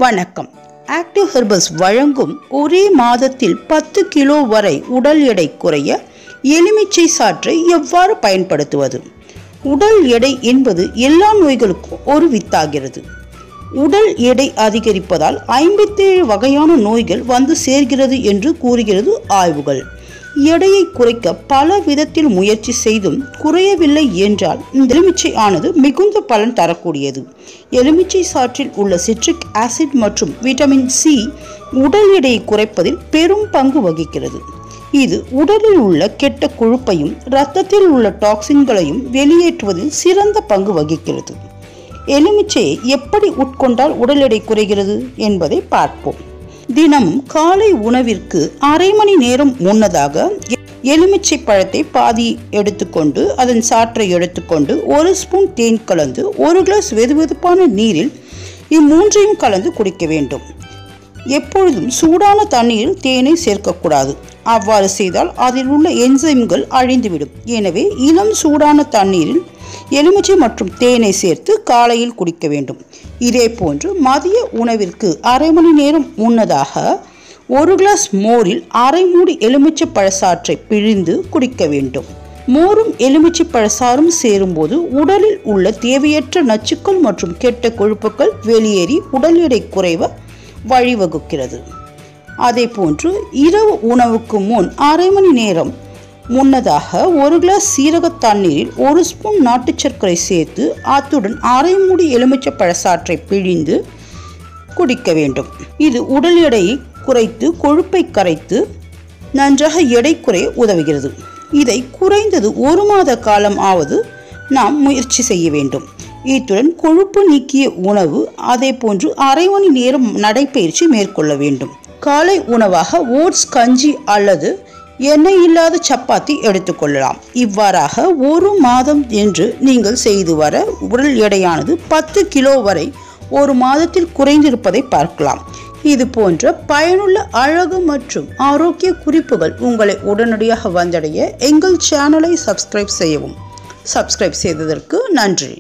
வணக்கம். Active herbals வழங்கும் ஒரே மாதத்தில் 10 கிலோ வரை உடல் எடை குறைய எலுமிச்சை சாற்றை எவ்வாறு பயன்படுத்துவது? உடல் எடை என்பது எல்லா நோய்களுக்கும் ஒரு வித்தாகிறது. உடல் எடை அதிகரிப்பதால் 57 வகையான நோய்கள் வந்து சேர்கிறது என்று கூறுகிறது ஆய்வுகள். எடையை குறைக்க பல விதத்தில் முயற்சி செய்தும் குறையவில்லை என்றால் இந்த எலுமிச்சை ஆனது மிகுந்த பலன் தரக்கூடியது. எலுமிச்சை சாற்றில் உள்ள சிட்ரிக் ஆசிட் மற்றும் விட்டமின் சி உடல் எடையை குறைப்பதில் பெரும் பங்கு வகிக்கிறது. இது உடலில் உள்ள கெட்ட கொழுப்பையும் இரத்தத்தில் உள்ள டாக்சின்களையும் வெளியேற்றுவதில் சிறந்த பங்கு வகிக்கிறது. எலுமிச்சையை எப்படி உட்கொண்டால் உடல் எடை குறைகிறது என்பதை பார்ப்போம். தினமும் காலை உணவிற்கு அரை மணி நேரம் முன்னதாக எலுமிச்சை பழத்தை பாதி எடுத்துக்கொண்டு அதன் சாற்றை எடுத்துக்கொண்டு 1 ஸ்பூன் தேன் கலந்து 1 கிளாஸ் வெதுவெதுப்பான நீரில் இம்மூன்றையும் கலந்து குடிக்க வேண்டும். எப்பொழுதும் சூடான தண்ணீரில் தேனை சேர்க்கக்கூடாது. அவ்வாறு செய்தால் அதில் உள்ள என்சைம்கள் அழிந்துவிடும். எனவே இளம் சூடான தண்ணீரில் எலுமிச்சை மற்றும் தேனை சேர்த்து காலையில் குடிக்க வேண்டும். இதே போன்று மதிய உணவிற்கு அரை மணி நேரம் முன்னதாக 1 கிளாஸ் மோரில் அரை மூடி எலுமிச்சை பழச்சாற்றை பிழிந்து குடிக்க வேண்டும். மோரும் எலுமிச்சை பழச்சாறும் சேரும்போது உடலில் உள்ள தேவையற்ற நச்சுக்கள் மற்றும் கெட்ட கொழுப்புகள் வெளியேறி உடல் எடை குறைவ வழிவகுக்கிறது. அதே போன்று இரவு உணவுக்கு முன் அரை மணி நேரம் முன்னதாக 1 கிளாஸ் சீரக தண்ணீரில் 1 ஸ்பூன் நாட்டு சர்க்கரை சேர்த்து அத்துடன் அரை மூடி எலுமிச்சை பழச்சாற்றை பிழிந்து குடிக்க வேண்டும். இது உடல் எடையை குறைத்து கொழுப்பை கரைத்து நன்றாக எடை குறைய உதவுகிறது. இதை குறைந்தது 1 மாத காலம் ஆவது நாம் முயற்சி செய்ய வேண்டும். இத்துடன் கொழுப்பு நீக்கிய உணவு அதே போன்று அரை மணி நேரம் நடைப்பயிற்சி மேற்கொள்ள வேண்டும். காலை உணவாக ஓட்ஸ் கஞ்சி அல்லது எண்ணெய் இல்லாத சப்பாத்தி எடுத்துக்கொள்ளலாம். இவ்வாறாக 1 மாதம் என்று நீங்கள் செய்து வர உடல் எடையானது 10 கிலோ வரை 1 மாதத்தில் குறைந்திருப்பதை பார்க்கலாம். இது போன்ற பயனுள்ள அழகு மற்றும் ஆரோக்கிய குறிப்புகள் உங்களை உடனடியாக வந்தடைய எங்கள் சேனலை சப்ஸ்கிரைப் செய்யவும். சப்ஸ்கிரைப் செய்ததற்கு நன்றி.